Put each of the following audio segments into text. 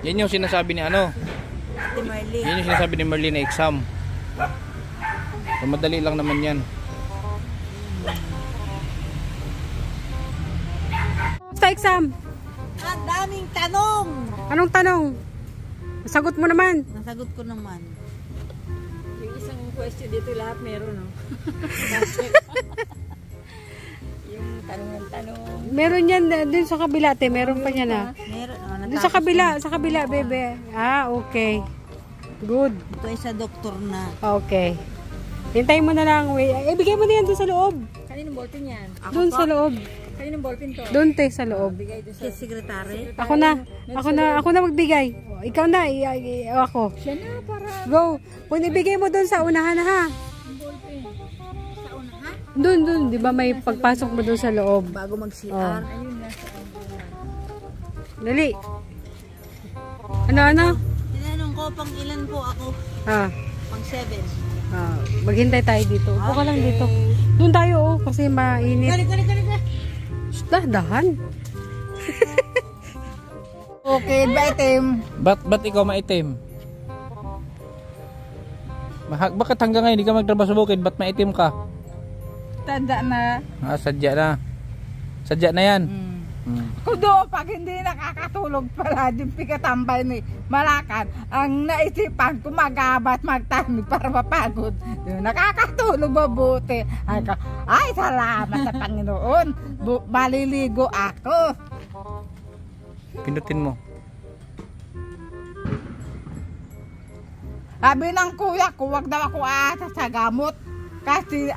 Yan yung sinasabi ni ano? Ate Marley. Yan yung sinasabi ni Marley na exam. So, madali lang naman yan. Sa exam? Ang daming tanong. Anong tanong? Sagot mo naman. Nasagot ko naman. Yung isang question dito lahat meron, no? Yung tanong ng tanong. Meron yan dun sa kabila, te. Meron pa yan, ah. Meron. Dun sa kabila, bebe. Ah, okay. Good. Ito ay sa doktor na. Okay. Hintayin mo na lang. Wait. Ibigay mo na yan dun sa loob. Kaninong ballpen yan? Dun sa loob. Kaninong ballpen to? Dun, te, sa loob. Bigay doon sa Kay sekretary. Ako na magbigay. Ikaw na, ako. siya na para Go. Kung ibigay mo dun sa unahan, ha? ballpen. Sa una ha? Dun. Di ba may pagpasok mo dun sa loob? Bago mag-CR. Oh. Ayun na sa Dali. Ano? Tinanong ko pang ilan po ako. Ah. Pang 7. Maghintay tayo dito. Upo ka lang dito. Doon tayo, kasi mainit. Kali. Dahan. Okay, ba itim? Ba't ikaw maitim? Bakit hanggang ngayon hindi ka magtrabaho sa bukid? Ba't maitim ka? Tanda na. Sadya na. Sadya na yan. Kudo, pag hindi nakakatulog pala, di pikatambay ni Malakan, ang naisipan ko magabat magtani para mapagod. Yung nakakatulog mabuti. Ay, salamat sa Panginoon. Maliligo ako. Pinutin mo. Sabi ng kuya ko, wag daw ako aasa sa gamot. Kasi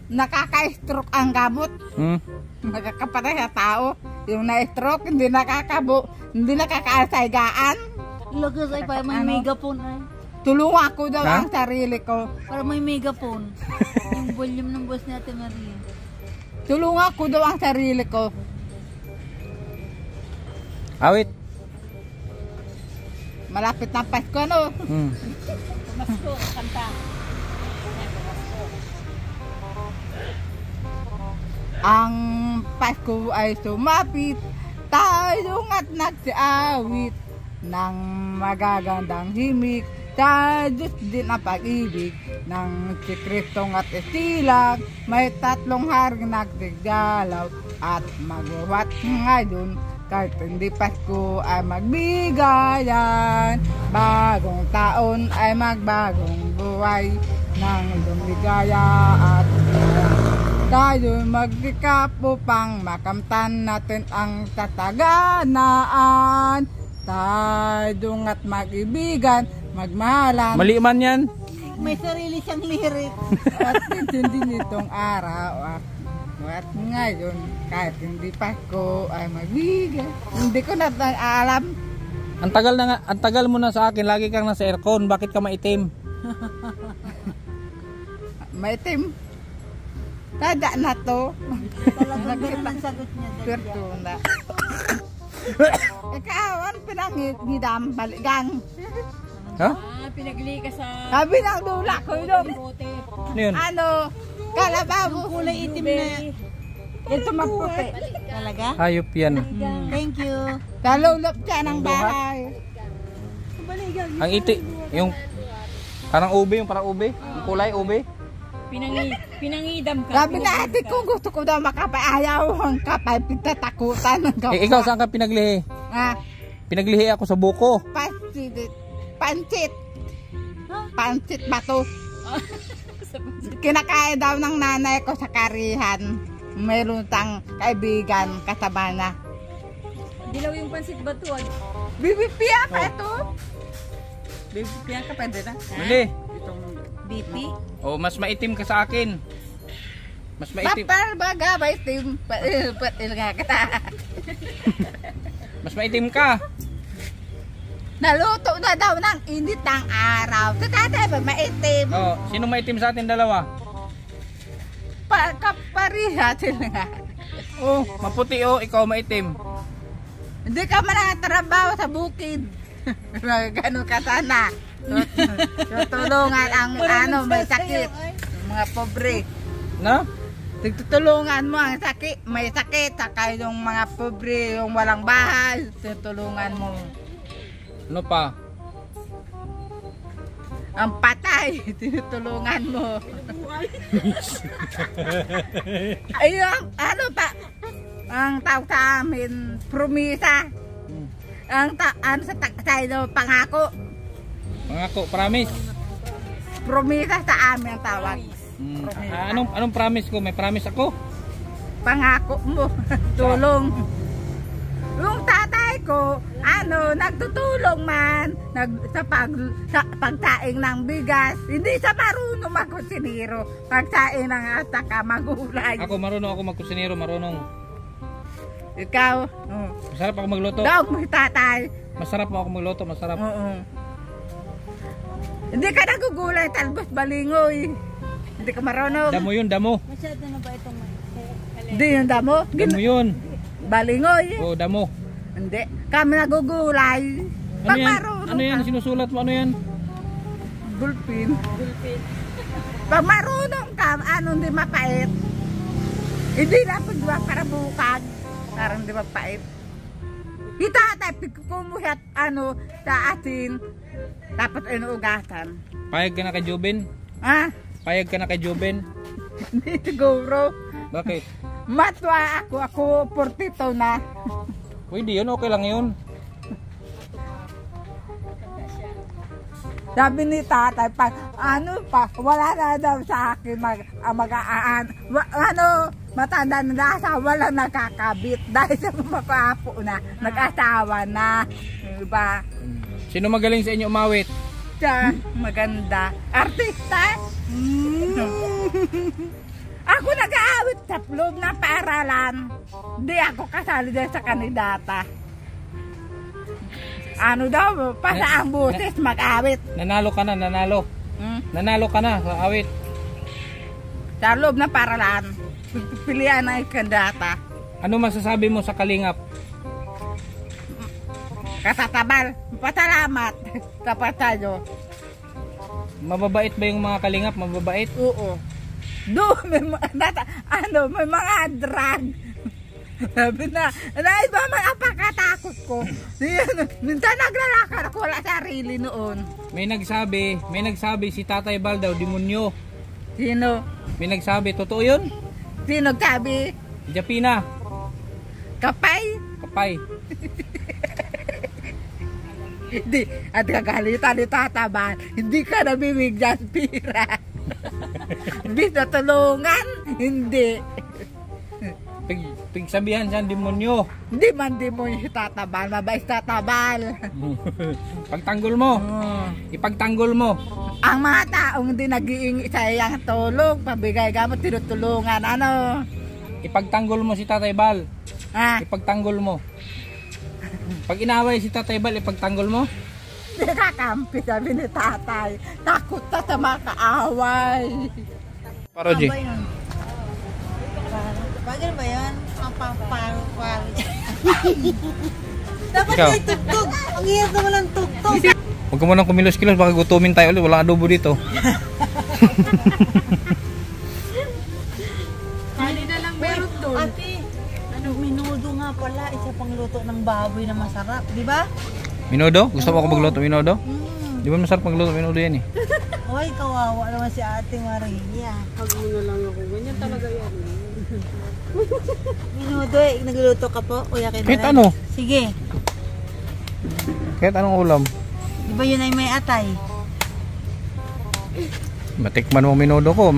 nakaka-stroke ang gamot. Magkakapatay sa tao. Yung na-stroke, hindi nakakaasaygaan. Lagos ay para may megaphone ay. Tulungan ko daw ang sarili ko. Para may megaphone. Yung volume ng boss natin Maria. Tulungan ko daw ang sarili ko. Awit. Malapit na Pasko, no? Pamasko, kanta. Ang Pasko ay sumapit, tayong at nagsiawit ng magagandang himig. Sa Diyos din ang pag-ibig ng si Kristong at Estilag. May 3 haring nagtigalaw at magwawat ngayon. Kahit hindi Pasko ay magbigayan, bagong taon ay magbagong buhay ng lumigaya at tayo magdikap upang makamtan natin ang tataganaan. Tayo at mag-ibigan, magmahalan. Mali man yan. May sarili siyang lyric. At hindi nitong araw at ngayon, kahit hindi Pasko ay magbigan. Hindi ko na alam. Ang tagal mo na sa akin, lagi kang nasa aircon. Bakit ka maitim? Maitim. Tada na to. Talagang ganun ang sagot niya. Pertuna. Ikaw, ang pinangidam baligang. Ha? Pinagli ka sa Sabi ng dula ko yun. bote. Ano yun? Kalabaw. Kulay itim na. Ito magputi. Talaga? Hayop yan. Thank you. Talulop siya ng bahay. Ang iti, yung parang ube, yung yung kulay ube. Pinangidam ka. Sabi na ate ko, gusto ko daw makapayaw ang kapay, pitatakutan ng kapay. Ikaw saan ka pinaglihi? Pinaglihi ako sa buko. Pancit ba to? Kinakain daw ng nanay ko sa karihan. Mayroon tang kaibigan kasama na. Dilaw yung pansit ba to? Bibipia ka ito? Bibipia ka pwede na? Mali. BP? Oh, mas maitim ka sa akin. Mas maitim. Papar baga ba itim? Patil nga kita. Mas maitim ka. Naluto na daw ng init ng araw. Tatay ba maitim? Oh, sino maitim sa atin dalawa? Kapariha sila nga. Oh, maputi oh, ikaw maitim. Hindi ka man nakatrabaho sa bukid. Ganun ka sana. Tutulungan ang may sakit. Mga pobre. Na? Tutulungan mo ang sakit. May sakit. Saka yung mga pobre, yung walang bahay. Tutulungan mo. Ano pa? Ang patay, tinutulungan mo. Ayun, ano pa? Ang tawag sa amin, promisa. Ano sa tayo, pangako. Pangako, promise. Promisa sa amin ang tawag. Anong promise ko? May promise ako? Pangako mo, tulong. Yung tatay ko, nagtutulong man sa pagsaing ng bigas. Hindi siya marunong magkusinero. Pagsaing ng ataka, magulay. Ako marunong ako magkusinero, marunong. Ikaw, Masarap ako magluto. daw mo tatay. Masarap ako magluto, masarap. Oo. Hindi ka nagugulay, talbos balingoy. Hindi ka marunong. Damo yun, damo. Masyado na ba itong Hindi yung damo. Damo yun. Balingoy. Oo, damo. Hindi. Kami nagugulay. Ano yan? marunong Ano yan? ka. Sinusulat mo? Ano yan? Gulpin. Pag marunong ka, hindi mapait. Hindi na pagwa para bukag. Parang di mapait. Itatay, kumuhat sa atin. Dapat inuugasan. Payag ka na kay Jubin? Ah, Payag ka na kay Jubin? hindi siguro. Bakit? Matwa ako 42 na. Pwede yun, okay lang yun. Sabi ni tatay, wala na daw sa akin matanda na sa wala nakakabit dahil sa mapaapo na, nag-asawa na. Diba? Sino magaling sa inyo umawit? Siya, maganda. Artista? Ako nag-aawit sa loob ng paaralan. Hindi ako kasali dahil sa kandidata. Pasa ang busis mag-awit. Nanalo ka na, nanalo. Nanalo ka na sa awit. Sa loob ng paaralan. Pilihan ng kandidata. Ano masasabi mo sa Kalingap? Kasatabal. Pasalamat. Tapos tayo. Mababait ba yung mga Kalingap? Mababait? Oo. May mga drug. Sabi na iba mga pagkatakot ko. Minsan naglalakad ako, wala sarili noon. May nagsabi si Tatay Bal daw, demonyo. Sino? May nagsabi, totoo yun? Sino sabi? Japina. Kapay? Kapay. Hindi. At kagalitan ni Tataban, hindi ka nabibigyan pira. Hindi na tulungan? Hindi. Pigsabihan siya, demonyo. Hindi man demonyo si Tatabal, mabait Tatabal. Pagtanggol mo. Ipagtanggol mo. Ang mga taong hindi nag-iingi sa iyang tulong, pabigay gamot, tinutulungan, Ipagtanggol mo si Tatay Bal. Ipagtanggol mo. Pag inaway si Tatay Bal, ipagtanggol mo? Hindi kakampi, sabi ni tatay. Takot na sa mga kaaway. Paroji. Bagay ba yan? Ang pang-pang-pang. Dapat Ikaw? may tugtog. Ang hirap naman ng tugtog. Huwag ka munang kumilos-kilos, baka gutumin tayo ulit. Walang adobo dito. Kanina lang meron doon. Ate, minudo nga pala. Isa pang luto ng baboy na masarap. Di ba? Minodo? Gusto mo ako magluto minodo? Di ba masarap magluto minodo yan eh? Hoy, kawawa naman si Ate Maria. Pag muna lang ako. Ganyan talaga yan. Minudo nagluto ka po, Kuya Ken. Kahit ano? Sige. Kahit anong ulam. Di ba yun ay may atay? Matikman mo minodo ko.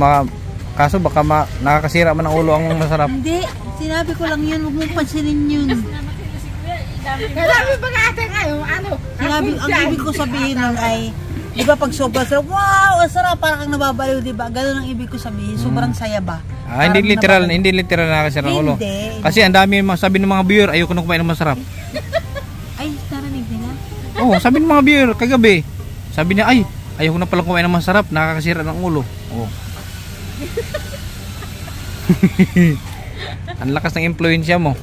Kaso baka nakakasira man ang ulo ang masarap. Hindi. Sinabi ko lang yun. Huwag mong pansinin yun. Sabi ba ate ngayon, Sinabi, ang ibig ko sabihin nun ay, di ba pag sobrang sarap, wow, ang sarap, parang kang nababaliw, di ba? Ganun ang ibig ko sabihin, sobrang saya ba? Hindi literal nakakasira ang ulo. Hindi. Kasi ang dami sabi ng mga viewer, ayoko na kumain ng masarap. Ay, narinig nila? Oo, sabi ng mga viewer kagabi. Sabi niya, ayoko na pala kumain ng masarap, nakakasira ng ulo. Oo. Ang lakas ng impluwensya mo.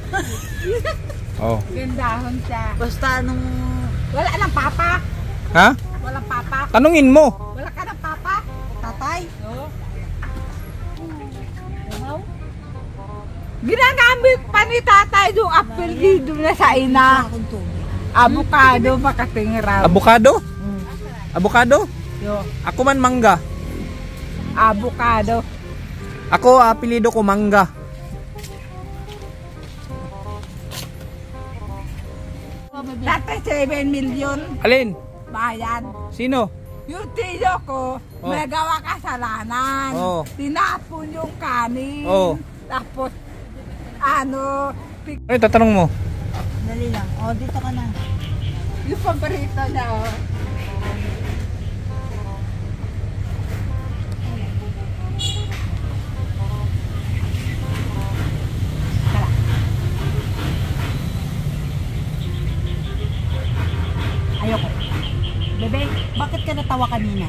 Oh. Gandahon siya. Basta nung... Wala nang papa. Ha? Walang papa. Tanungin mo. Wala ka ng papa. Tatay? Oo. Ginagamit pa ni tatay yung apelyido na sa ina. Akong tubig. Avocado makating raw. Avocado? Avocado? Yo, Ako man mangga. avocado. Ako, apelido ko mangga. Dati 7 million Alin? bayad. Sino? Yung tiyo ko, Oh. may gawa kasalanan. Oh. Tinapon yung kanin. Oh. Tapos, ano, Ay, tatanong mo. Dali lang. O, dito ka na. yung paborito niya, oh. Ayoko. Bebe, bakit ka natawa kanina?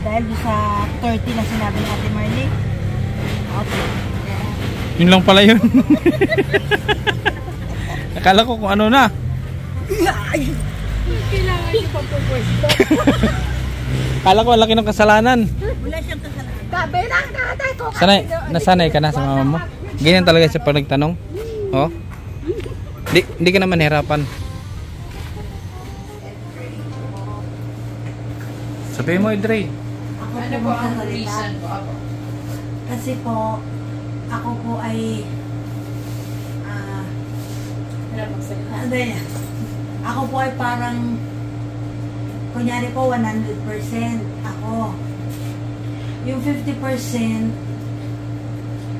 Dahil doon sa 30 na sinabi ni Ate Marley? Okay. Yun lang pala yun. Akala ko kung ano na. Kailangan niyo pagpupwesto. Akala ko ang laki ng kasalanan. Wala siyang kasalanan. Sabi lang tatay ko. Nasanay ka na sa mama mo. Ganyan talaga siya pag nagtanong. Oh. Di ka naman hirapan. Sabihin mo, Idre. Ano po ang reason po ako? Kasi po, ako po ay ako po ay parang kunyari po 100% ako. Yung 50%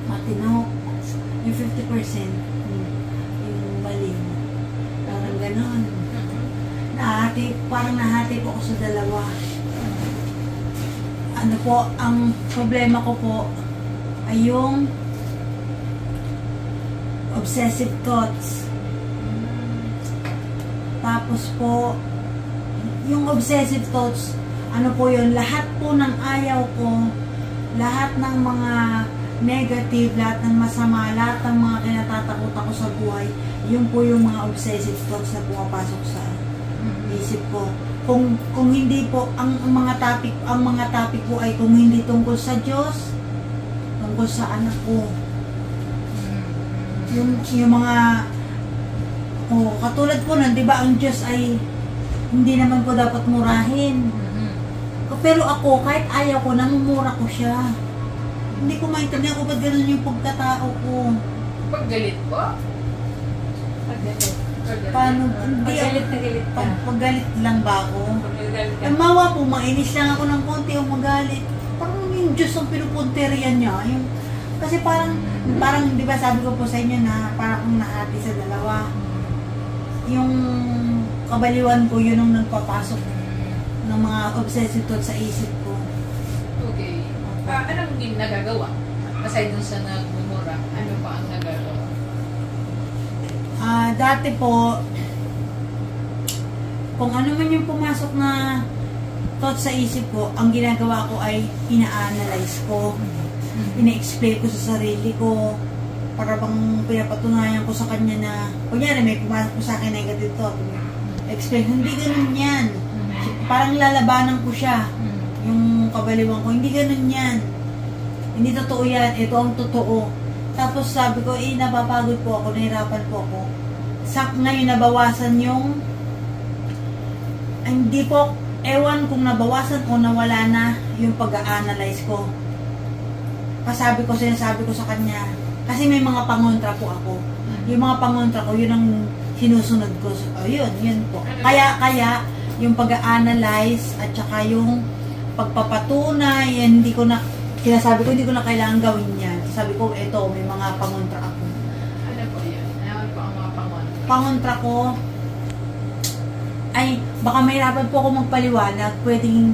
matino. Yung 50% yung bali. Parang ganon. Parang nahati po ako sa dalawa. Ano po, ang problema ko po ay yung obsessive thoughts. Tapos po, yung obsessive thoughts, ano po yun, lahat po ng ayaw ko, lahat ng mga negative, lahat ng masama, lahat ng mga kinatatakot ako sa buhay, yun po yung mga obsessive thoughts na pumapasok sa isip ko. Kung hindi po ang mga topic po ay kung hindi tungkol sa Diyos, tungkol sa anak ko. Yung mga katulad po nun, 'di ba, ang Diyos ay hindi naman po dapat murahin. Pero ako, kahit ayaw ko, namumura ko siya. Hindi ko maintindihan kung ba't ganun yung pagkatao ko. Paggalit po? Paggalit. Paano? Hindi Paggalit na galit ka. Paggalit lang ba ako? Paggalit ka. Mawa po, mainis lang ako ng konti o magalit. Parang yung Diyos ang pinupunterian niya. Kasi parang, di ba sabi ko po sa inyo na parang akong nahati sa dalawa. Yung kabaliwan ko, yun ang nagpapasok ng mga obsessive thoughts sa isip ko. Okay. Anong din nagagawa? Aside dun sa nagmumura, ano pa ang nagagawa? Dati po, kung ano man yung pumasok na thoughts sa isip ko, ang ginagawa ko ay ina-analyze ko. Ina-explain ko sa sarili ko. Para bang pinapatunayan ko sa kanya na, kunyari may pumasok ko sa akin negative thought. Explain, hindi ganun yan. Parang lalabanan ko siya. Yung kabaliwan ko, hindi ganun yan. Hindi totoo yan. Ito ang totoo. Tapos sabi ko, napapagod po ako, nahirapan po ako. Ngayon nabawasan yung, hindi po, ewan kung nabawasan o nawala na yung pag-a-analyze ko. Sinasabi ko sa kanya, kasi may mga pangontra po ako. Yung mga pangontra ko, yun ang sinusunod ko. Yun po. Kaya, yung pag-a-analyze at saka yung pagpapatunay, hindi ko na kailangan gawin yan. Sabi ko, eto, may mga pangontra ako. Ano po yun? Ano po ang mga pangontra? Pangontra ko, ay, baka mahirapan po ako magpaliwanag. Pwedeng,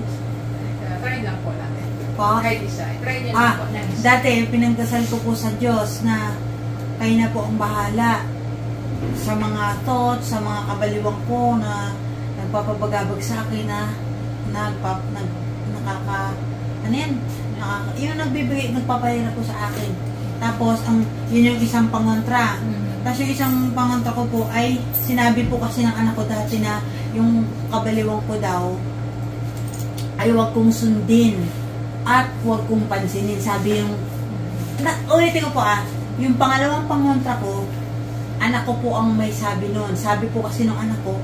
Try lang po natin. pa? Kahit isa. Try niyo lang po na isa. Dati, pinagdasal ko po sa Diyos na kayo na po ang bahala sa mga thoughts, sa mga kabaliwang ko na nagpapabagabag sa akin na yun nagbibigay, nagpapahirap po sa akin. Tapos, yun yung isang pangontra. Tapos yung isang pangontra ko po ay, sinabi po kasi ng anak ko dati na yung kabaliwang ko daw ay huwag kong sundin at huwag kong pansinin. Sabi yung, ulitin ko po yung pangalawang pangontra ko, anak ko po ang may sabi nun. Sabi po kasi ng anak ko,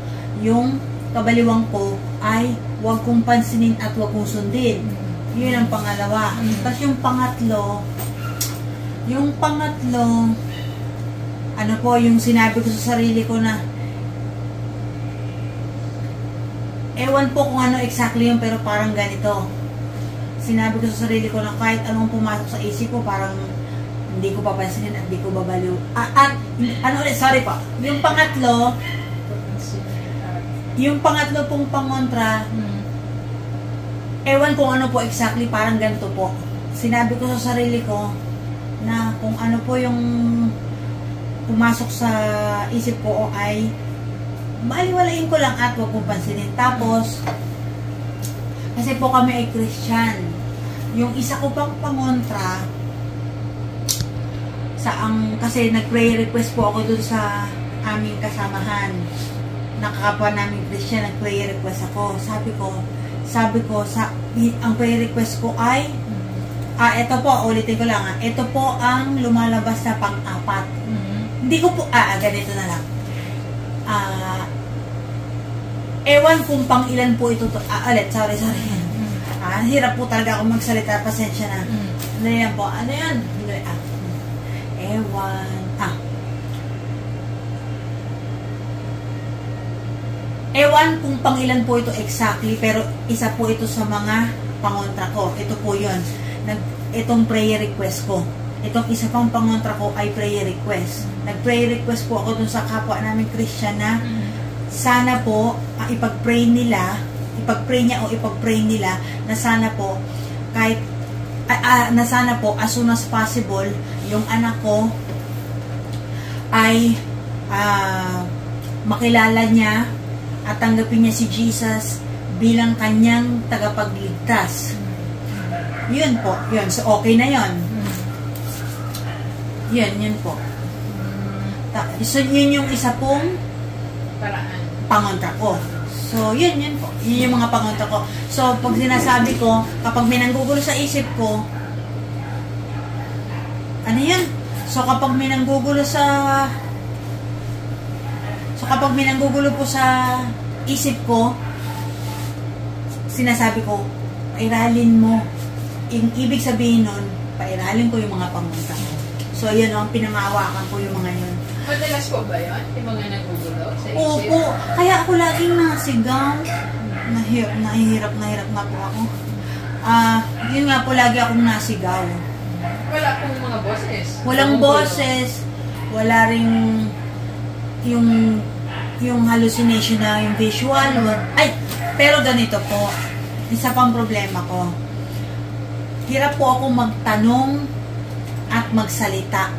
yung kabaliwang ko ay huwag kong pansinin at huwag kong sundin. Yun ang pangalawa. Tapos yung pangatlo, ano po, yung sinabi ko sa sarili ko na, ewan po kung ano exactly yun, pero parang ganito. Sinabi ko sa sarili ko na kahit anong pumasok sa isip ko, parang hindi ko papansinin at hindi ko babaliw. Sorry po. Yung pangatlo pong pangontra, ewan kung ano po exactly, parang ganito po. Sinabi ko sa sarili ko na kung ano po yung pumasok sa isip ko ay baliwalain ko lang at huwag kong pansinin. Tapos, kasi po kami ay Christian. Yung isa ko pang pangontra, kasi nag-pray request po ako dun sa aming kasamahan. Nakakapwa namin Christian, nag-pray request ako. Sabi ko, ang prayer request ko ay, ito po, ulitin ko lang, ito po ang lumalabas na pang-apat. Hindi ko po, ganito na lang. Ewan kung pang ilan po ito, sorry. Hirap po talaga ako magsalita, pasensya na. Ano yan po, ano yan? Ewan kung pang ilan po ito exactly, pero isa po ito sa mga pangontra ko. Ito po yun. Itong prayer request ko. Itong isa pang pangontra ko ay prayer request. Nag-prayer request po ako dun sa kapwa namin Christian na sana po ipag-pray niya na sana po kahit na sana po as soon as possible yung anak ko ay makilala niya at tanggapin niya si Jesus bilang kanyang tagapagligtas. Yun po, yun. So, okay na yun. Yun po. So, yun yung isa pong pangontra ko. So, yun po. Yun yung mga pangontra ko. So, pag sinasabi ko, kapag may nanggugulo sa isip ko, ano yun? So, kapag may nanggugulo po sa isip ko, sinasabi ko, pairalin mo. Yung ibig sabihin nun, pairalin ko yung mga pangunta ko. So, yun ang pinangawakan ko yung mga yun. Madalas po ba yun? Yung mga nagugulo sa isip? Opo. Kaya ako laging nasigaw. Nahihirap na po ako. Yun nga po, lagi akong nasigaw. Wala pong mga boses? Walang boses. Wala ring yung hallucination na yung visual. Pero ganito po. Isa pang problema ko. Hirap po ako magtanong at magsalita.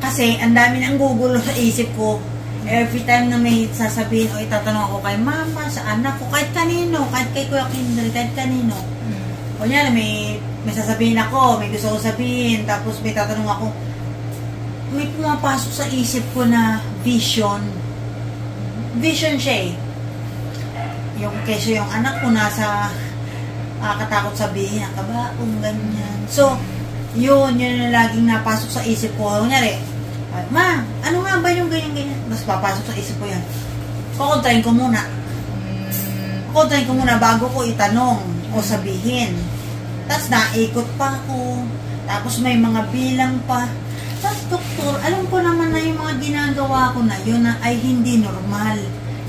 Kasi ang dami nang gugulo sa isip ko. Every time na may sasabihin o itatanong ako kay mama, sa anak ko, kahit kanino, kahit kay Kuya Kindle, kahit kanino. Kunyari, may sasabihin ako, may gusto ko sabihin, tapos may tatanong ako, may pumapasok sa isip ko na vision. Vision siya eh. Kesyo yung anak ko nasa katakot sabihin, kabaong, ganyan. So, yun na laging napasok sa isip ko. Kunyari, ma, ano nga ba yung ganyan-ganyan? Mas papasok sa isip ko yan. Kukontrahin ko muna bago ko itanong o sabihin. Tapos naikot pa ako. Tapos may mga bilang pa. Tapos, doktor, alam ko naman na yung mga ginagawa ko na yun na ay hindi normal.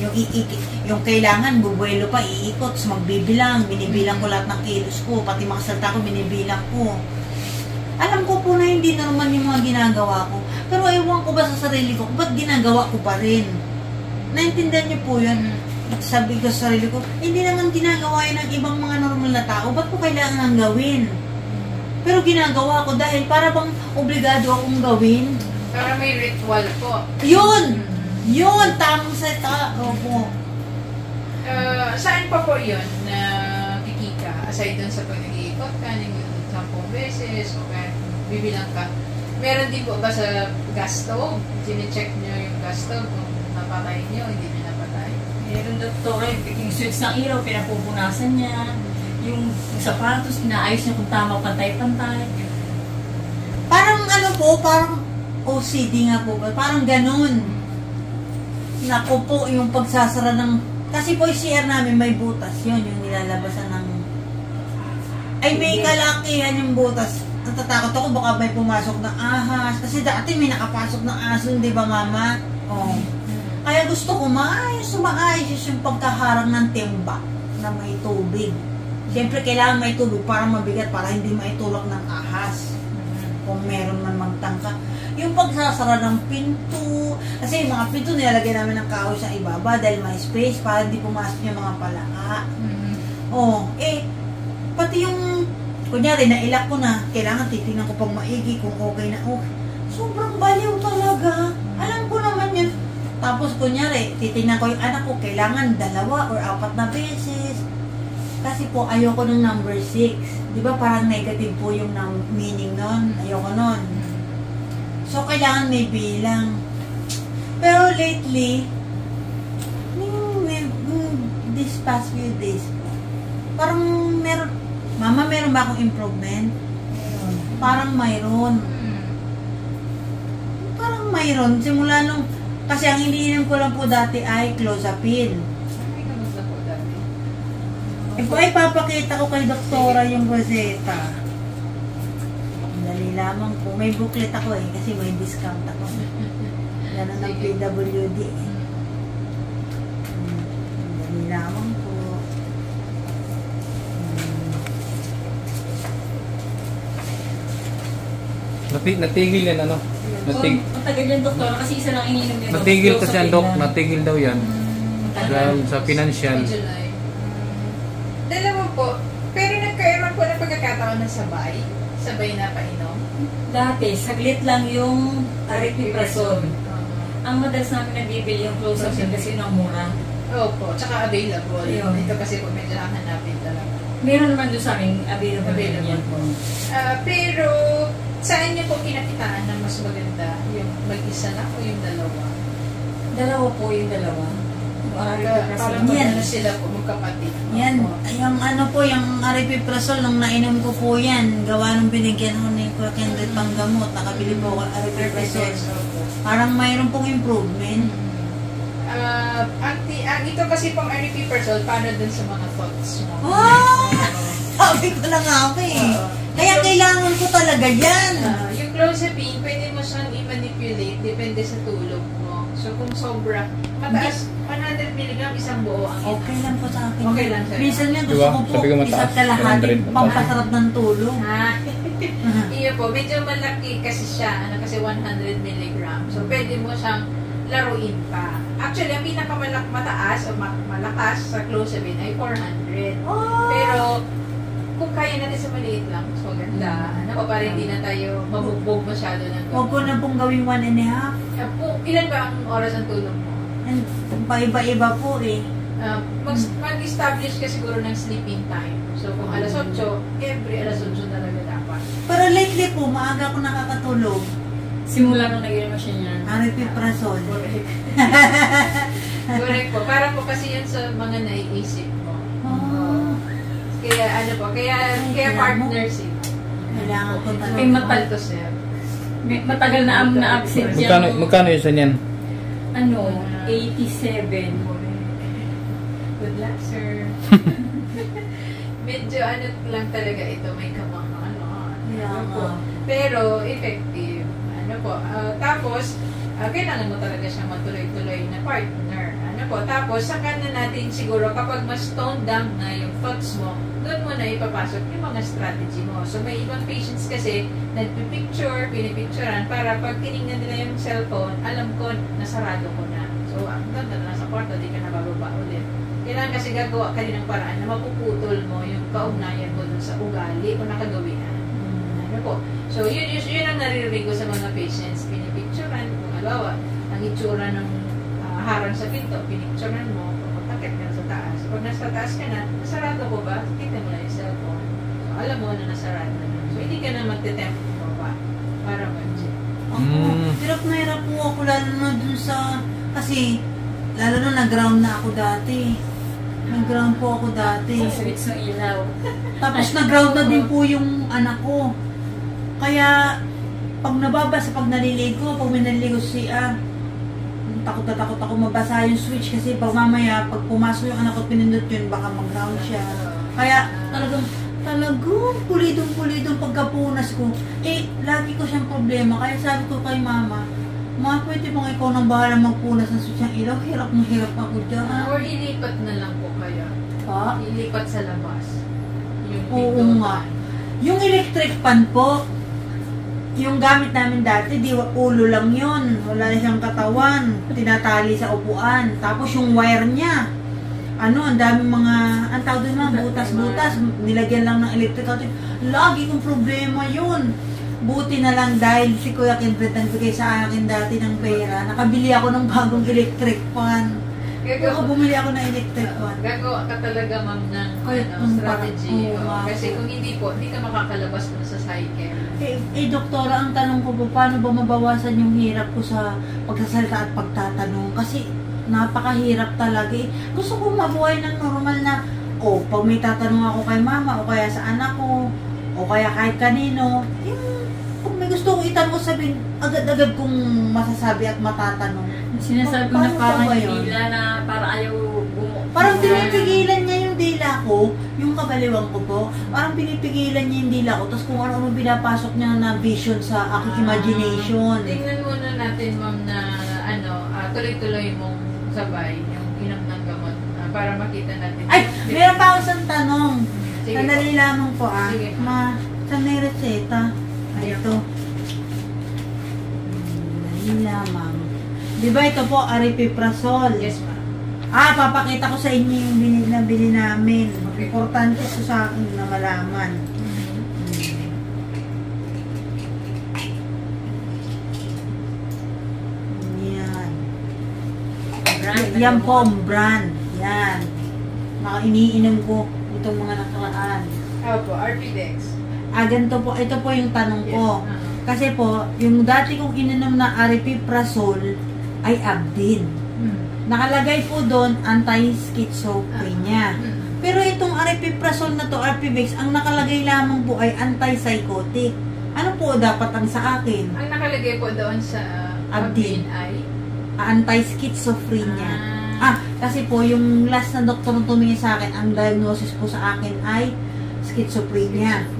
Yung kailangan, bubuelo pa, iikot, so magbibilang, binibilang ko lahat ng kilos ko, pati mga salta ko, binibilang ko. Alam ko po na hindi normal yung mga ginagawa ko. Pero ewan ko ba sa sarili ko, ba't ginagawa ko pa rin? Naintindihan niyo po yun? Sabi ko sa sarili ko, hindi naman ginagawa yun ng ibang mga normal na tao, ba't ko kailangan gawin? Pero ginagawa ko dahil para bang obligado akong gawin. Para may ritual po. Yun! Yun! Tamang seta. Opo. Saan pa po yun na kikika? Aside dun sa pag-iikot ka, 10 beses, o kaya bibilang ka. Meron din po ba sa gas stove? Sine-check nyo yung gas stove kung napatay nyo, hindi nyo napatay? Meron doktor, yung switch ng ilaw, pinapupunasan niya. Yung sapatos, inaayos niya kung tama, pantay-pantay. Parang ano po, parang OCD nga po ba? Parang ganun. Naku po, yung pagsasara ng... Kasi po yung CR namin may butas yun, yung nilalabasan ng... Ay, may kalakihan yung butas. Natatakot ako, baka may pumasok ng ahas. Kasi dati may nakapasok ng aso, di ba mama? Oh. Kaya gusto ko sumaayos yung pagkaharang ng timba na may tubig. Siyempre, kailangan may tubig para mabigat, para hindi maitulak ng ahas. Kung meron man magtangka. Yung pagsasara ng pinto, kasi yung mga pinto nilalagay namin ng kahoy sa ibaba dahil may space para hindi pumasok yung mga palaka. Oh, pati yung, kunyari, nailak ko na, kailangan titingnan ko pang maigi kung okay na okay. Sobrang baliw talaga. Alam ko naman yun. Tapos, kunyari, titingnan ko yung anak ko, kailangan 2 or 4 na beses. Kasi po, ayoko ng number 6. Di ba parang negative po yung meaning nun? Ayoko nun. So, kailangan may bilang. Pero lately, this past few days, parang Mama, meron ba akong improvement? Parang mayroon. Parang mayroon. Simula nung, kasi ang iniinom ko lang po dati ay clozapine. Ay, papakita ko kay doktora yung reseta. Dali lamang po. May booklet ako kasi may discount ako. Ganun ng PWD Dali lamang po. Natigil yan, ano? Matagal yan, doktora, kasi isa lang ininom niya. Natigil kasi ang dok, natigil daw yan. Dahil sa financial. Dalawa po, pero nagkaroon po ng pagkakataon na sabay na painom. Dati, saglit lang yung aripiprazole. Ang madalas namin nabibili yung close-up kasi yun ang mura. Opo, tsaka available. Ayun. Ito kasi po medyo hanapin talaga. Meron naman doon sa amin available yan po. Pero, saan niyo po kinakitaan na mas maganda? Yung mag-isa na o yung dalawa? Dalawa po yung dalawa. Parang Yan. ano sila po, magkapatid. Yan, yung ano po, yung aripiprazole, nung nainom ko po yan, gawa nung binigyan ko ni Kuya Kendrick pang gamot, nakabili po ako aripiprazole. Parang mayroon pong improvement. Ito kasi pong aripiprazole, paano dun sa mga thoughts mo? Oh! Sabi ko na nga ako Kaya kailangan ko talaga yan. Yung clozapine, pwede mo siyang i-manipulate, depende sa tulog mo. So kung sobra, mataas, 100 mg isang buo ang Okay lang po sa akin. Okay lang sa'yo. Minsan nga gusto Diba? ko po Sabi ko mataas, isa't kalahati 100. pampasarap ng tulog. Iyo po, medyo malaki kasi siya, kasi 100 mg. So pwede mo siyang laruin pa. Actually, ang pinakamataas o malakas sa clozapine ay 400. Pero kung kaya natin sa maliit lang, mas maganda. Para hindi na tayo mabugbog masyado ng Huwag ko na pong gawing 1.5. Ilan ba ang oras ng tulog mo? Paiba-iba po Mag-establish ka siguro ng sleeping time. So kung alas 8, every alas 8 talaga dapat. Pero lately po, maaga ako nakakatulog. Simula nung nag-inom siya niyan. Aripiprazole. Correct. Correct po. Para po kasi yan sa mga naiisip mo. Kaya ano po, kaya partnership. Kailangan ko talaga. May Palto sir. matagal na absent yan. Magkano yun sa niyan? Ano, 87. Good luck, sir. Medyo ano lang talaga ito, may kamang po. Pero effective. Ano po. Tapos, kailangan mo talaga siyang matuloy-tuloy na partner. Ano po. Tapos, saka na natin siguro kapag mas toned down na yung thoughts mo, doon mo na ipapasok yung mga strategy mo. So, may ibang patients kasi pinipicturean para pag tinignan nila yung cellphone, alam ko, nasarado ko na. So, ang ganda na sa kwarto, di ka na bababa ulit. Kailangan kasi gagawa ka din ng paraan na mapuputol mo yung kaugnayan mo dun sa ugali o nakagawian. Ano po? So, yun ang naririnig ko sa mga patients. Pinipicturean, kung halimbawa, ang itsura ng harang sa pinto, pinicturean mo, magtakit ka sa taas. Pag nasa taas ka na, nasarado ko ba? Tignan mo na yung cellphone. So, alam mo na nasarado na. So, hindi ka na magte-tempt mo ba? Para mag-check. Hirap na hirap po ako, lalo na dun sa, kasi, lalo na nag-ground na ako dati. Nag-ground po ako dati. Sa switch ng ilaw. Tapos nag-ground na din po yung anak ko. Kaya, pag nababasa, pag naliligo, pag may naliligo si takot na takot ako mabasa yung switch kasi pag mamaya, pag pumasok yung anak ko pinindot yun, baka mag-ground siya. Kaya talagang pulidong pagkapunas ko. Eh, lagi ko siyang problema. Kaya sabi ko kay mama, pwede bang ikaw nang bahala magpunas ng switch ng ilaw? Hirap ako dyan. Or ilipat na lang po kayo. Pa? Ilipat sa labas. Yung Oo pindutan. nga. Yung electric fan po, yung gamit namin dati, ulo lang yun. Wala na siyang katawan. Tinatali sa upuan. Tapos yung wire niya, ang daming mga, ang tawag doon mga butas-butas, nilagyan lang ng electrical tape. Lagi kong problema yun. Buti na lang dahil si Kuya Kinfred nagbigay sa akin dati ng pera, nakabili ako ng bagong electric fan. Kaya bumili ako ng electric fan. Gagawa ka talaga, ma'am, ng strategy. Kasi kung hindi po, hindi ka makakalabas dun sa cycle. Doktora, ang tanong ko po, paano ba mabawasan yung hirap ko sa pagsasalita at pagtatanong? Kasi napakahirap talaga eh. Gusto ko mabuhay ng normal na, pag may tatanong ako kay mama, o kaya sa anak ko, o kaya kahit kanino, kung may gusto kong itanong, sabihin, agad-agad kong masasabi at matatanong. Sinasabi ko na parang dila na para ayaw Parang pinipigilan niya yung dila ko, yung kabaliwang ko po, parang pinipigilan niya yung dila ko, tapos kung ano-ano pinapasok niya na vision sa aking imagination. Tingnan muna natin, ma'am, na tuloy-tuloy mong sabay yung inom ng gamot para makita natin. Ay! Meron pa ako isang tanong. Sige Sandali lamang po Sige. Saan may reseta? Ay, ito. Sandali lamang. Di ba ito po, aripiprazole? Yes, ma'am. Papakita ko sa inyo yung binili namin. Okay. Importante ito sa akin na malaman. Yan. Yan po ang brand. Yan. Iniinom ko itong mga nakaraan. Opo, RP-Dex. Ganito po. Ito po yung tanong ko. Yes. Kasi po, yung dati kong ininom na aripiprazole ay Abdin. Nakalagay po doon, anti-schizophrenia. Pero itong aripiprazole na to, RP-Dex, ang nakalagay lamang po ay anti-psychotic. Ano po dapat ang sa akin? Ang nakalagay po doon sa Abdin. ay Anti-schizophrenia. Kasi po, yung last na doktor na tumingin sa akin, ang diagnosis po sa akin ay schizophrenia.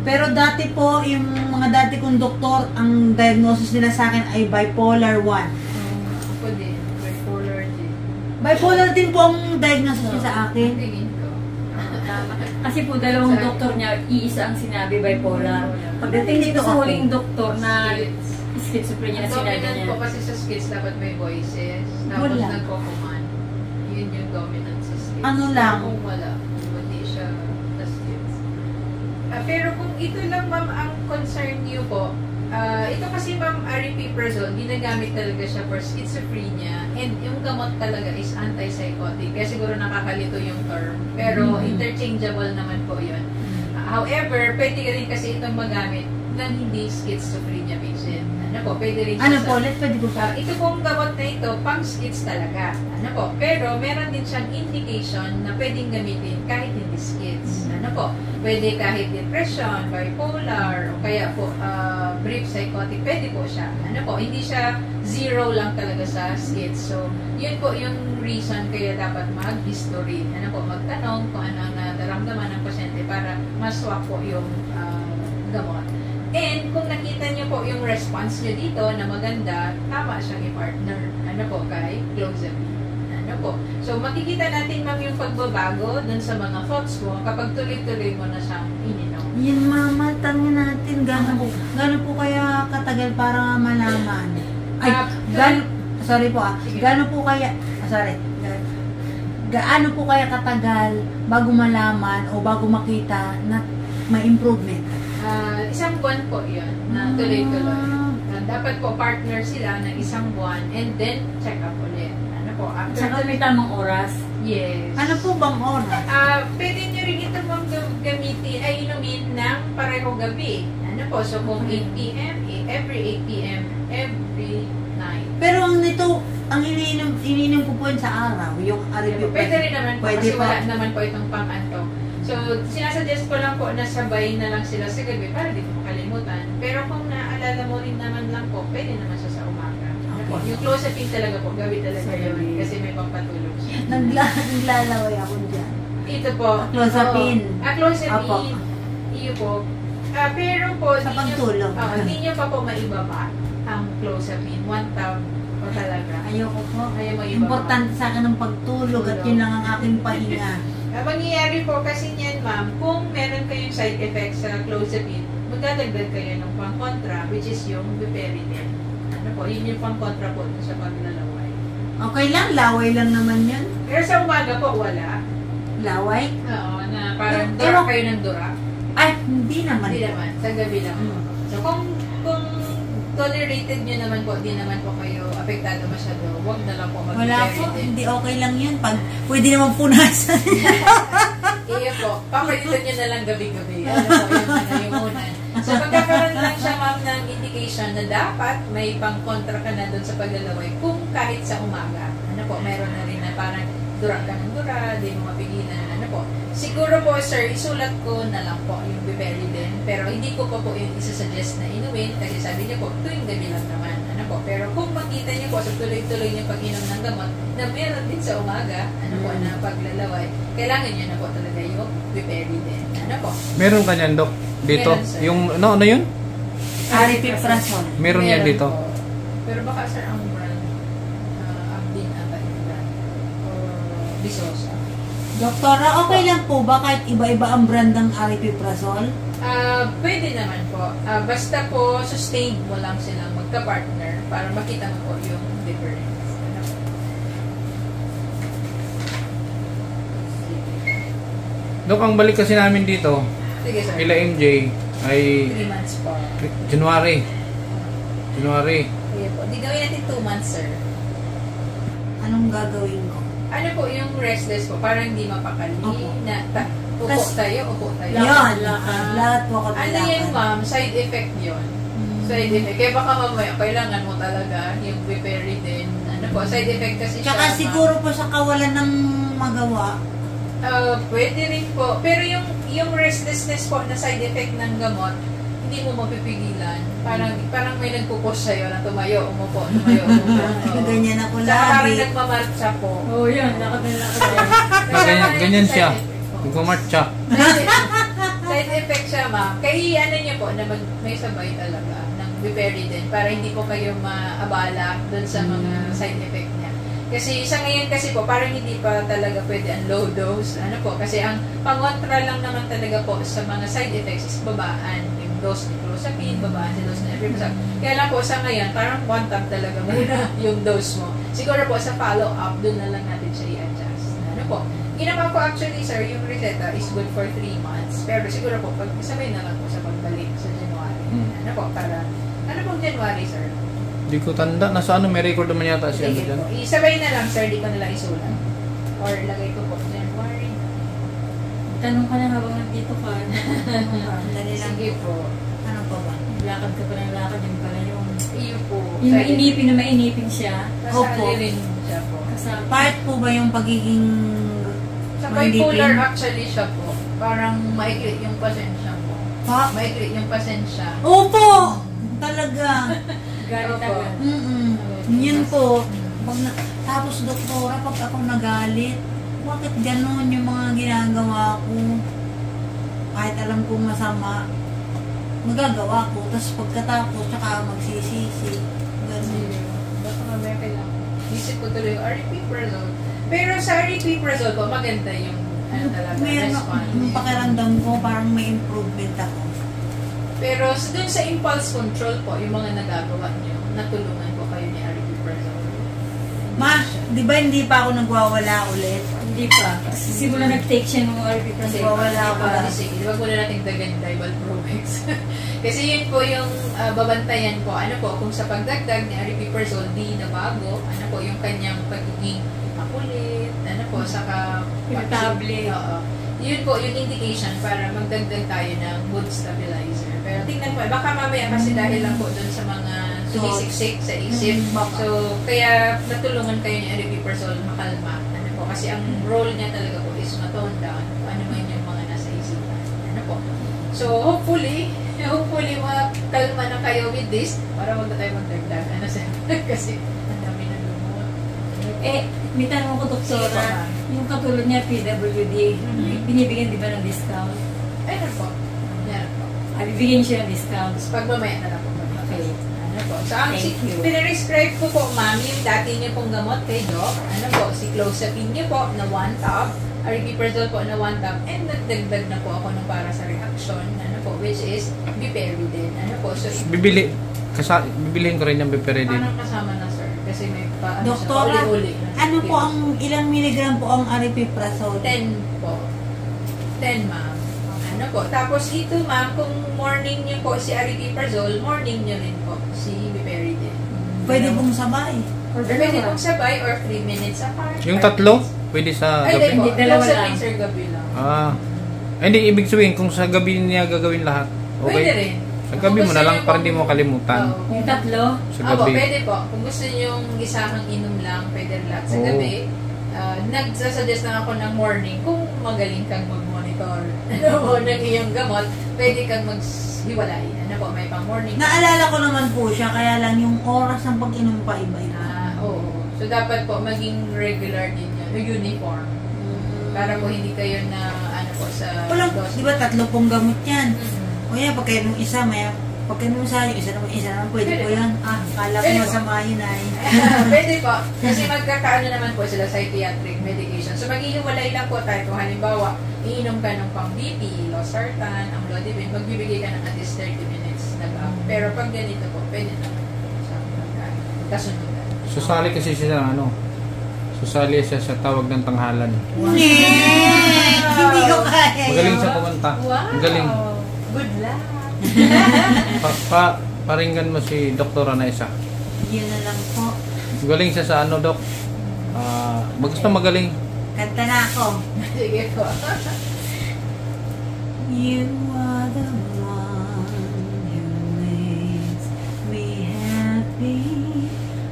Pero dati po, yung mga dati kong doktor, ang diagnosis nila sa akin ay bipolar 1. Ako din, bipolar din. Bipolar din po ang diagnosis niya sa akin. Tingin ko. Kasi po dalawang doktor niya, iisa ang sinabi bipolar. Pagdating dito sa huling doktor na schizophrenia na sinabi Dominant niya. po kasi sa schiz dapat may voices. Tapos Wala. nagko-command. Yun yung dominant sa schiz. Ano lang? Kung wala, hindi siya sa schiz. Pero kung ito lang, ma'am, ang concern niyo po, ito kasi, ma'am, aripiprazole, ginagamit talaga siya for schizophrenia, and yung gamot talaga is antipsychotic. Kaya siguro nakakalito yung term. Pero interchangeable naman po yun. However, pwede rin kasi itong magamit ng hindi schizophrenia patient. Ano po, pwede rin siya sa... Pwede po pa. ito pong gamot na ito, pang schiz talaga. Ano po? Pero meron din siyang indication na pwedeng gamitin kahit hindi schiz. Ano po? Pwede kahit depression, bipolar, o kaya po brief psychotic. Pwede po siya. Ano po? Hindi siya zero lang talaga sa schiz. So, yun po yung reason kaya dapat mag-history. Ano po? Magtanong kung ano ang nararamdaman ng pasyente para maswak po yung gamot. And kung nakita niyo po yung response niyo dito na maganda, tama siyang i-partner. Ano po, kay clozapine. Ano po. So, makikita natin, ma'am, yung pagbabago dun sa mga thoughts mo kapag tuloy-tuloy mo na siyang ininom. Yan, mama, tanongin natin. Gano'n po kaya katagal para malaman? Sorry po Sige. Gaano po kaya, gaano po kaya katagal bago malaman o bago makita na may improvement? Isang buwan po yun na tuloy-tuloy. Dapat po partner sila ng isang buwan and then check up ulit. Ano po, after Saka may tamang oras. Yes. Ano po bang oras? Pwede nyo rin ito mong gamitin ay inumin ng pareho gabi. Ano po, so kung 8 p.m., every 8 p.m., every night. Pero ang nito, ang iniinom ko po yun sa araw, yung aripiprazole. Pwede rin naman po, Pwede kasi pa. wala naman po itong pang-antok. So, sinasuggest ko lang po na sabay na lang sila sa gabi para di mo makalimutan. Pero kung naalala mo rin naman lang po, pwede naman siya sa umaga. Ano po, yung clozapine talaga po, gabi talaga yun kasi may pampatulog siya. Naglalaway ako dyan. Ito po. Clozapine. Clozapine. Opo. Iyo po. Pero po, Sa pagtulog. Hindi nyo pa po maibaba ang clozapine. 1 tab o talaga. Ayoko po. Ayaw mo ibaba. Importante sa akin ang pagtulog at yun lang ang aking pahinga. Ang mangyayari po kasi niyan, ma'am, kung meron kayong side effects sa clozapine, magdadagdag kayo ng pang-contra, which is yung buperidine. Ano po, yun yung pang-contra po sa paglalaway. Okay lang, laway lang naman yun. Pero sa umaga po, wala. Laway? Oo, na parang Pero- dura kayo ng dura. Ay, hindi naman. Hindi naman, sa gabi lang. So kung tolerated nyo naman po, di naman po kayo apektado masyado, huwag na lang po Wala po, mag-buperidine. hindi okay lang yun. Pag pwede naman punasan. Iyo po, papalitan nyo na lang gabi-gabi. Ano po, yung unan. So, pagkakaroon lang siya, ma'am, ng indication na dapat may pang-kontra ka na doon sa paglalaway kung kahit sa umaga. Ano po, meron na rin na parang dura ka ng dura, di mo mapigilan. Ano po. Siguro po, sir, isulat ko na lang po yung buperidine. Pero hindi ko po yung isasuggest na inumin kasi sabi niyo po, tuwing gabi lang naman. Ano po. Pero kung makita niyo po sa tuloy-tuloy niyo pag-inom ng gamot na meron din sa umaga, ano po, na paglalaway, kailangan niyo na po talaga yung buperidine. Ano po. Meron ka niyan, Dok? Dito? Meron, sir. Yung, ano yun? Aripiprazole. Meron yan dito. po. Pero baka, sir, ang brand, Abdin ata yung brand. Or Bisosa. Doktora, okay lang po ba kahit iba-iba ang brand ng aripiprazole? Pwede naman po. Basta po, sustained mo lang silang magka-partner para makita mo po yung difference. Ano po? Dok, ang balik kasi namin dito, Sige, sir. ila MJ, ay 3 months po. January. January. Sige po. Di gawin natin 2 months, sir. Anong gagawin ko? Ano po yung restless po? Parang hindi mapakali. Opo. Upo tayo, upo tayo. Yun, lahat po ako Ano yan, ma'am? Side effect yun. Side effect. Kaya baka mamaya, kailangan mo talaga yung buperidine. Ano po, side effect kasi Tsaka siya. siguro po sa kawalan ng magawa. Pwede rin po. Pero yung restlessness po na side effect ng gamot, hindi mo mapipigilan. Parang may nagpupos sa'yo na tumayo, umupo, tumayo, umupo. Ganyan ako Saka parang lagi. nagmamarcha po. Oo, yun. Nakadala. Ganyan siya. Nagmamarcha. Side effect siya, ma'am. Kaya ano niyo po na may sabay talaga ng buperidine para hindi po kayo maabala doon sa mga side effect niya. Kasi sa ngayon kasi po, parang hindi pa talaga pwede ang low dose. Ano po, kasi ang pangontra lang naman talaga po sa mga side effects is babaan yung dose ni clozapine, babaan yung dose ni aripiprazole. Kaya lang po sa ngayon, parang 1 tab talaga muna yung dose mo. Siguro po sa follow-up, doon na lang natin siya i-adjust. Ano po, ginawa ko actually, sir, yung reseta is good for 3 months. Pero siguro po, pag sabay na lang po sa pagbalik sa January. Ano po, para, ano pong January, sir? Hindi ko tanda. Nasa ano, may record naman yata siya. Sige po. Isabay na lang, sir. Di ko na lang isulat. Or lagay ko po January. Tanong ka na habang nandito ka. Dali lang. Sige po. Ano pa ba? Lakad ka pa ng lakad. Yung pala yung... Iyo po. Yung mainipin na mainipin siya. Opo. Kasali rin siya po. Kasama. Part po ba yung pagiging Sa mandipin? bipolar actually siya po. Parang maikli yung pasensya po. Pa? Maikli yung pasensya. Opo! Talaga. Galit Opo. agad. Yun po. Tapos doktora, pag ako nagalit, bakit ganon yung mga ginagawa ko? Kahit alam kong masama, magagawa ko. Tapos pagkatapos, tsaka magsisisi. Ganun. Baka mamaya kailangan. Isip ko tuloy yung aripiprazole. Pero sa aripiprazole po, maganda yung ano talaga, Meron response. yung pakiramdam ko, parang may improvement ako. Pero dun sa impulse control po, yung mga nagagawa nyo, natulungan po kayo ni aripiprazole. Ma, di ba hindi pa ako nagwawala ulit? Hindi pa. Kasi simula nag-take siya ng aripiprazole. Wala pa. Sige, huwag muna natin dagan Dival Promex. Kasi yun po yung babantayan po. Ano po, kung sa pagdagdag ni aripiprazole, di na bago, ano po, yung kanyang pagiging makulit, ano po, saka Irritable. Oo. Yun po, yung indication para magdagdag tayo ng mood stabilizer. Pero tingnan po, baka mamaya kasi dahil lang po dun sa mga sumisiksik sa isip. Baka. So, kaya natulungan kayo ni aripiprazole makalma. Ano po, kasi ang role niya talaga po is matone down kung ano man yung mga nasa So, hopefully, makalma na kayo with this para huwag na tayo magdagdag. Ano sir? Kasi ang dami na lumot. May tanong ko, doktora. Yung katulad niya, PWD, binibigyan di ba ng discount? Ayun po. Yan po. Bibigyan siya ng discount. Tapos pagmamaya na lang po. Okay. Ano po. So, ang Thank you. pinarescribe ko po, ma'am, yung dati niyo pong gamot kay Doc. Ano po, si Clozapine niyo po na 1 tab, Aripiprazole po na 1 tab, and nagdagdag na po ako ng para sa reaction, ano po, which is Biperidine. Ano po, so, Bibilihin ko rin yung Biperidine. parang kasama na, sir. Kasi may pa, Doktora, uli-uli. ano po ang ilang miligram po ang aripiprazole? 10 po. 10, ma'am. Ano po. Tapos ito, ma'am, kung morning niyo po si Aripiprazole, morning niyo rin po si Biperidine. Pwede pong sabay. Pwede pong sabay or 3 minutes apart. Yung tatlo, pwede sa Ay, gabi? hindi po. Dalawa Sa lang. sir, gabi lang. Hindi, ibig sabihin, kung sa gabi niya gagawin lahat, Pwede okay? rin. Sa gabi mo na lang, para hindi mo kalimutan. Oo. Yung tatlo, Sa Opo, gabi. pwede po. Kung gusto niyo yung isahang inom lang, pwede relax. Sa Oo. gabi, nagsasuggest lang ako ng morning kung magaling kang mag-monitor ng iyong gamot, pwede kang maghiwalay. Ano po, may pang morning. Naalala ko naman po siya, kaya lang yung oras ng pag-inom pa iba-iba. Oo. So, dapat po maging regular din yun, uniform. Para po hindi kayo na, ano po, sa Walang, dose. di ba 3 pong gamot yan? Mhm. O yan, pagkainom isa, pagkainom isa, yung isa naman, pwede po yan. Kala ko Pwede po. masama yun ay. Pwede po. Kasi magkakaano naman po sila psychiatric medication. So, maghihiwalay lang po tayo. Kung halimbawa, iinom ka ng pang BP, losartan, amlodipine, magbibigay ka ng at least 30 minutes na gap. Pero pag ganito po, pwede naman sa kasundugan. Susali kasi siya ng susali siya sa tawag ng tanghalan. Hindi ko kaya. Magaling siya kumanta. Wow! Magaling. Good luck! Paringgan mo si Dr. Anaisa. Yun na lang po. Magaling siya sa ano, Dok? Basta magaling. Kanta na ako. Sige po. You are the one who makes me happy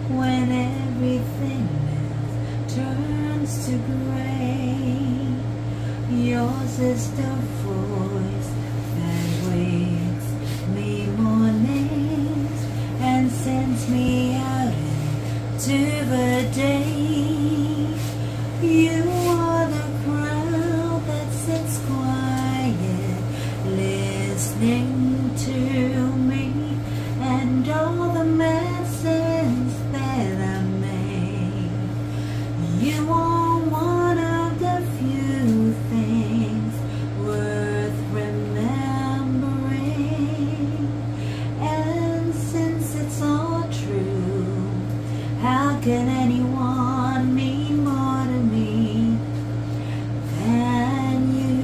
when everything else turns to gray. Yours is the voice that wakes me mornings and sends me out into the day. You are the crowd that sits quiet, listening to me and all the messes that I make. You are one of the few things worth remembering. And since it's all true, how can anyone mean more to me than you?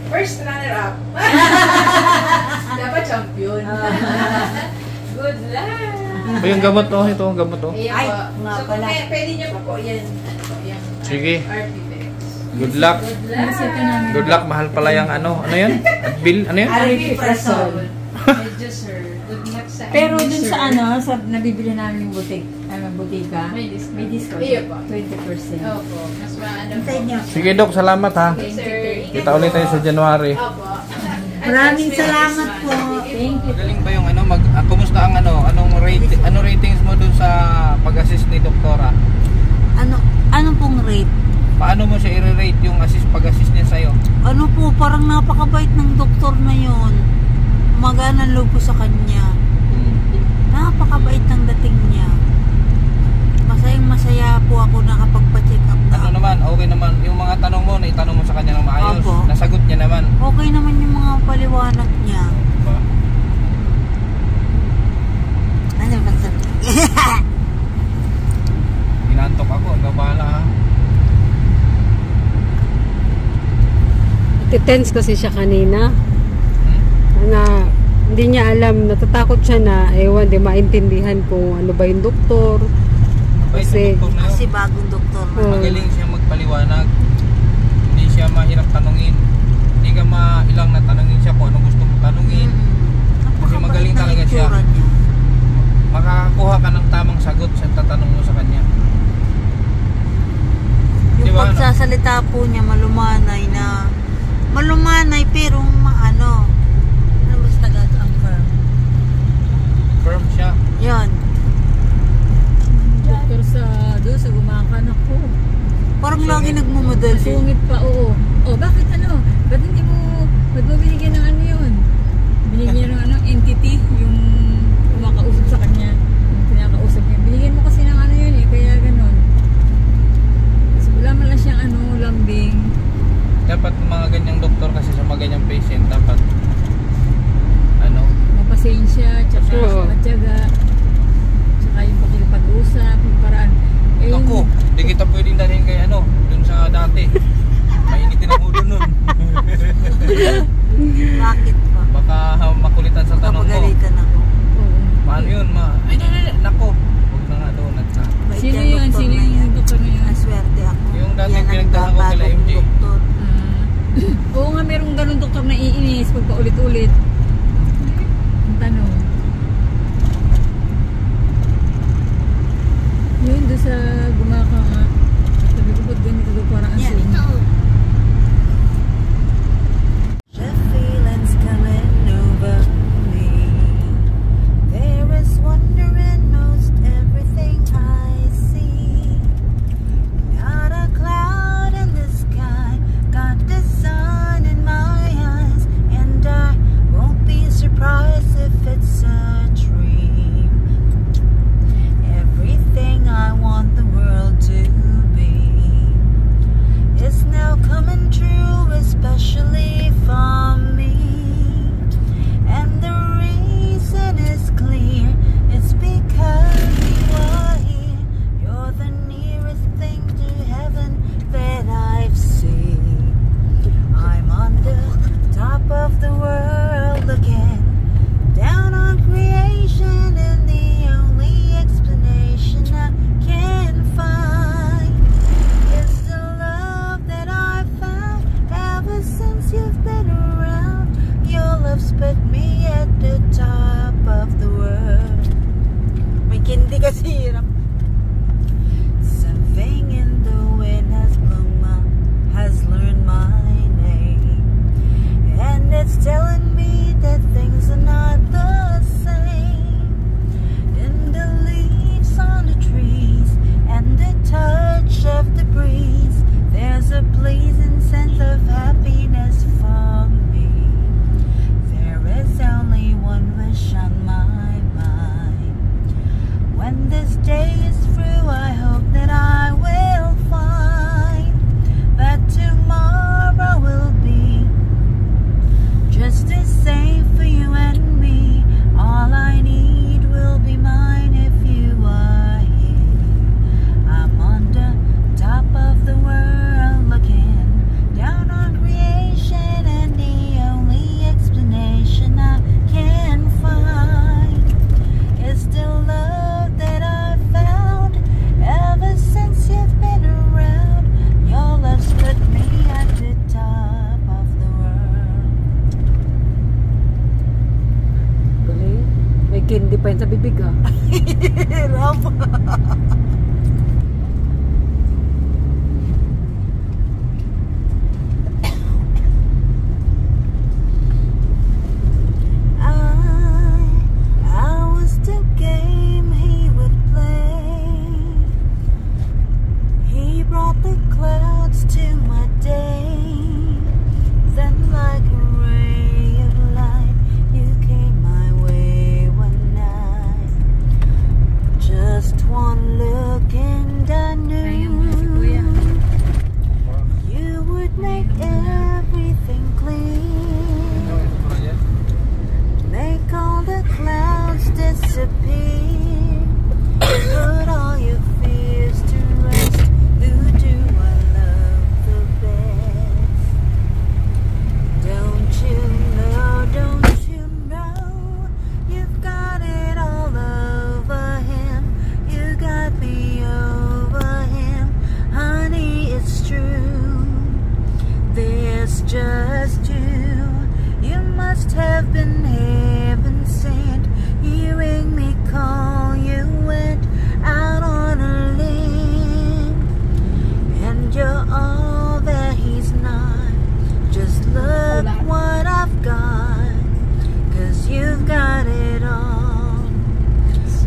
First runner-up. Dapat champion. Good luck! Yung gamot, ito ang gamot, Ayan Ay, po. nga So, pala. pwede niyo pa po yan. Ano po, yung Sige. Artipex. Good luck. Good luck! Good luck, mahal pala yung ano yan? Advil, ano yan? Aripiprazole. Medyo sir. Good luck sa pero inyo, dun sir. sa sa nabibili namin yung butika, May discount. may discount. Iyo po. 20%. Opo. Mas maano po. Hintay niyo. Sige, Dok, salamat ha. Okay, sir. Kita ulit tayo sa January. Opo. Maraming salamat po. Thank you. Magaling ba yung kumusta ang anong ratings mo dun sa pag-assist ni Doktora? Ano pong rate? Paano mo siya i-rate yung pag-assist niya sa'yo? Ano po, parang napakabait ng doktor na yon. Magana loob ko sa kanya. Napakabait ng dating niya. Masayang-masaya po ako nakapagpa-check up na. Ano naman, okay naman. Yung mga tanong mo, naitanong mo sa kanya ng maayos. Opo. Nasagot niya naman. Okay naman yung mga paliwanag niya. Diba? Ano ba sabi? Inantok ako, ikaw bahala ha. Tense kasi siya kanina. Na hindi niya alam, natatakot siya na ewan, di maintindihan kung ano ba yung doktor. Kasi- Kasi bagong doktor na. Magaling siya magpaliwanag. Hindi siya mahirap tanungin. Hindi ka mailang na tanungin siya kung anong gusto mo tanungin. Kasi magaling Napakabait ng talaga siya. itsura niya. Makakakuha ka ng tamang sagot sa tatanong mo sa kanya. Yung Di ba, ano? pagsasalita po niya malumanay anak ko. Parang lagi nagmumodel eh. Sungit pa, oo. O, bakit ano? Ba't hindi mo, ba't mo binigyan ng ano yun? Binigyan ng ano, entity, yung kumakausap sa kanya. Yung pinakausap niya. Binigyan mo kasi ng ano yun eh, kaya ganon. Kasi wala man lang siyang ano, lambing. Dapat mga ganyang doktor kasi sa mga ganyang patient, dapat ano, Mapasensya, tsaka Oo. matyaga. Tsaka yung pakipag-usap, yung paraan. Eh, naku, di kita pwedeng dalhin kay ano, dun sa dati. Mainitin ang ulo nun. Bakit pa? Baka makulitan sa tanong mo. Kapagalitan ako. oo. Paano yun, ma? Ay, naku. Huwag na nga doon. Bait Sino yan, yun? doktor Sino na yan. yung doktor na yun? Naswerte ako. Yung dati Yan ang pinagdala ko kay bagong MJ. doktor. Oo nga, merong ganun doktor na iinis pag paulit-ulit. Ang tanong. Yun, doon sa gumaka nga. Sabi ko, ba't ganito doon parang ang Yan. sungit? The feeling's coming over me. There is wonder in most everything I see. Not a cloud in the sky, got the sun in my eyes, and I won't be surprised if it's a dream. Everything I want the world to be is now coming true, especially for me. And the reason is clear, it's because you are here. You're the nearest thing to heaven that I've seen. I'm on the top of the world looking down on creation, and the only explanation I can find is the love that I've found ever since you've been around. Your love's put me at the top of the world. May kindi kasi hirap. Something in the wind has learned my name, and it's telling me that things are not the same. In the leaves on the trees and the touch of the breeze, there's a pleasing sense of happiness for me. There is only one wish on my mind. When this day is through, I hope that I will find that tomorrow will be just the same for you and me. All I need will be mine if you are here. I'm on the top of the world looking down on creation, and the only explanation I can find is the love that I found ever since you've been around. Your love's put me at the top of the world. Galing. May candy pa yun sa bibig ah. Hirap. I was the game he would play. He brought the clouds to my day. Then like a ray of light, you came my way one night. Just one look and I Ayun mo si Kuya. knew you would make everything clean. Make all the clouds disappear. Put all your fears to rest. Who do I love the best? Don't you know, you've got it all over him. You got me over him. Honey, it's true. There's just you. You must have been heaven sent. Hearing me call, you went out on a limb, and you're all that he's not. Just look what I've got, 'cause you've got it all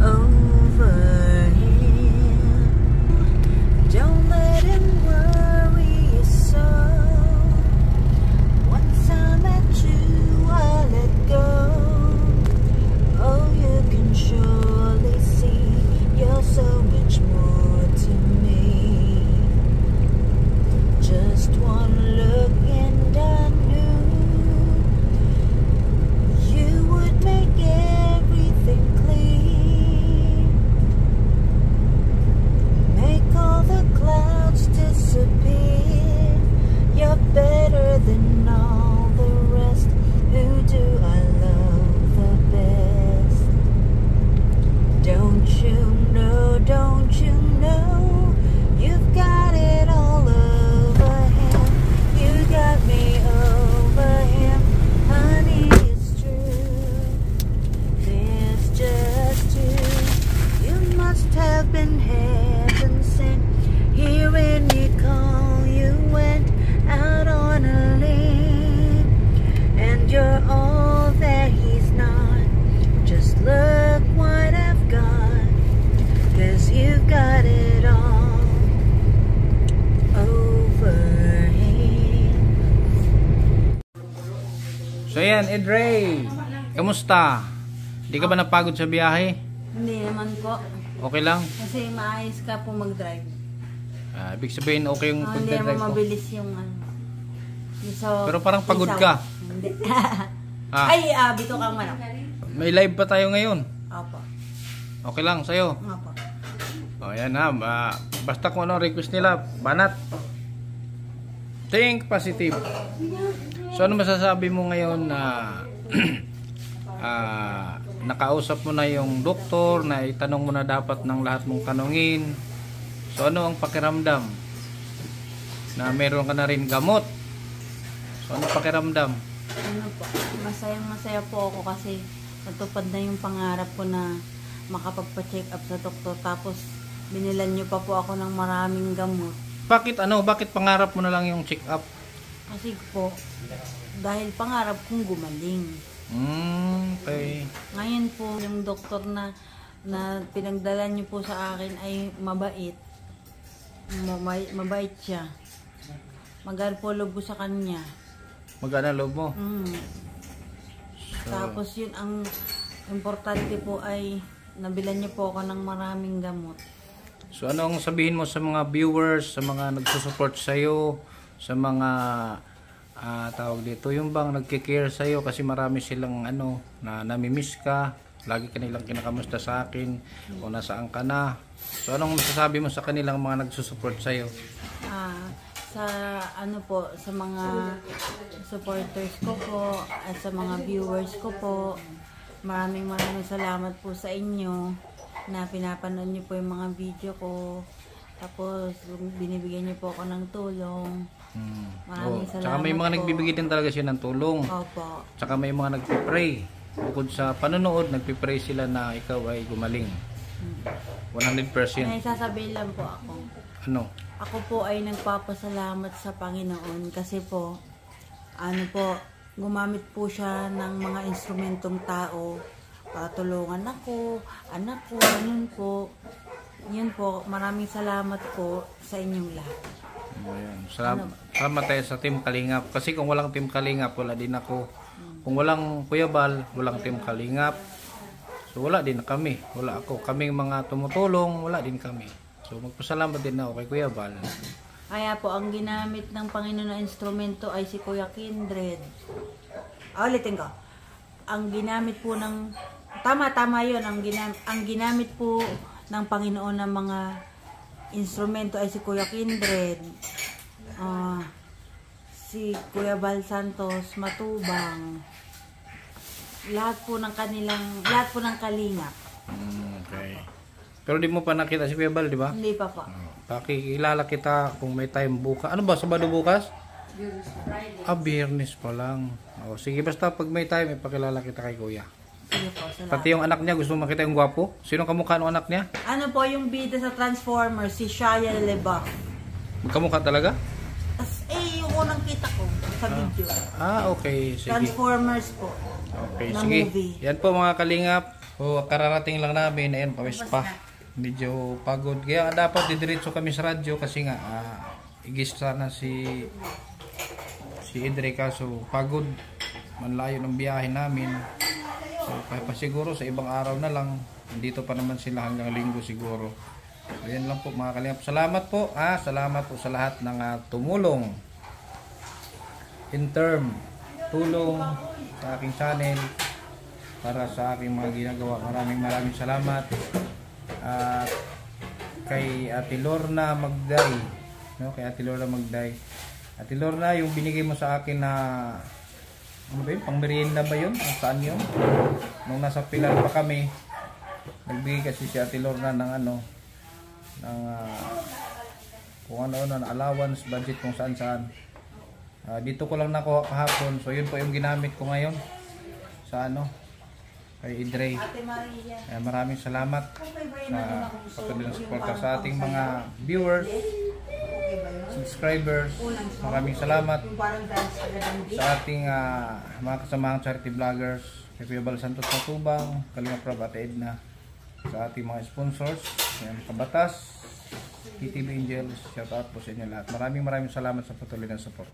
over him. Don't Ayan, Edray. Kamusta? Di ka ba napagod sa biyahe? Hindi naman po. Okay lang? Kasi maayos ka po mag-drive. Ibig sabihin okay yung Hindi pagdadrive naman ko. mabilis yung ano. So, Pero parang pagod isaw. ka. Hindi. Ah. Ay, bito kang manok. May live pa tayo ngayon. Opo. Okay lang sa'yo. Opo. O yan ha. Basta kung ano request nila, banat. Think positive. So ano masasabi mo ngayon na nakausap mo na yung doktor, na itanong mo na dapat ng lahat mong tanungin. So ano ang pakiramdam? Na meron ka na rin gamot. So ano pakiramdam? Ano po, masayang-masaya po ako kasi natupad na yung pangarap ko na makapagpa-check up sa doktor. Tapos binilan niyo pa po ako ng maraming gamot. Bakit pangarap mo na lang yung check up? Kasi po, dahil pangarap kong gumaling. Okay. Ngayon po, yung doktor na pinagdala niyo po sa akin ay mabait. Mabait siya. Magal po loob ko sa kanya. Magana loob mo? Tapos yun, ang importante po ay nabilan niyo po ako ng maraming gamot. So ano ang sabihin mo sa mga viewers, sa mga nagsusupport sa'yo, sa mga tawag dito, yung bang nagkikare sa'yo kasi marami silang na namimiss ka, lagi kanilang kinakamusta sa akin, o nasaan ka na. So anong masasabi mo sa kanilang mga nagsusupport sa'yo? Sa sa mga supporters ko po, at sa mga viewers ko po, maraming salamat po sa inyo na pinapanood niyo po yung mga video ko. Tapos binibigyan niyo po ako ng tulong. Maraming salamat. Tsaka may mga po. nagbibigay din talaga siya ng tulong. Opo. Tsaka may mga nagpipray. Bukod sa panonood, nagpipray sila na ikaw ay gumaling. 100%. May sasabihin lang po ako. Ano? Ako po ay nagpapasalamat sa Panginoon kasi po, gumamit po siya ng mga instrumentong tao para tulungan ako, anak ko, ganun po. Yun po, maraming salamat po sa inyong lahat. Ayan. Salamat tayo sa Team Kalingap. Kasi kung walang Team Kalingap, wala din ako. Kung walang Kuya Bal, walang Team Kalingap. So wala din kami. Wala ako. Kaming mga tumutulong, wala din kami. So magpasalamat din ako kay Kuya Bal. Kaya po, ang ginamit ng Panginoon na instrumento ay si Kuya Kindred. Ulitin ko. Ang ginamit po ng... Tama yun. Ang ginamit po ng Panginoon ng mga instrumento ay si Kuya Kindred, si Kuya Bal Santos Matubang, lahat po ng Kalingap. Okay. Pero di mo pa nakita si Kuya Bal, di ba? Hindi pa po. Pakikilala kita kung may time bukas. Ano ba, Sabado bukas? Biyernes pa lang. Sige, basta pag may time, ipakilala kita kay Kuya. Sige po, salamat. Pati yung anak niya, gusto mo makita yung gwapo? Sino kamukha ng anak niya? Ano po yung bida sa Transformers, si Shia LaBeouf. Kamukha talaga? Yung unang kita ko sa video. Okay. Sige. Transformers po. Okay, na sige. movie. Yan po mga kalingap. Kararating lang namin. Ayan, pawis pa. Medyo pagod. Kaya dapat didiretso kami sa radyo kasi nga igis sana si Idre kaso pagod. Manlayo ng biyahe namin. So siguro sa ibang araw na lang. Dito pa naman sila hanggang linggo siguro. So yan lang po mga kalingap. Salamat po. Salamat po sa lahat ng tumulong. In term, tulong sa aking channel para sa aking mga ginagawa. Maraming salamat. At kay Ate Lorna Magday, kay Ate Lorna Magday. Ate Lorna, yung binigay mo sa akin na ano ba yun? Pang merienda ba yun? Saan yun? Nung nasa Pilar pa kami, nagbigay kasi si Ate Lorna ng kung ano, allowance, budget kung saan. Dito ko lang nakuha kahapon. So yun po yung ginamit ko ngayon sa kay Idre. Maraming salamat sa patuloy na suporta sa ating mga viewers, subscribers. Maraming salamat sa ating mga kasamahang charity vloggers, kay Kuya Bal Santos Matubang, Kalingap Rob at Edna, sa ating mga sponsors, Kabatas, TTV Angels. Shout out po sa inyo lahat. Maraming salamat sa patuloy na support.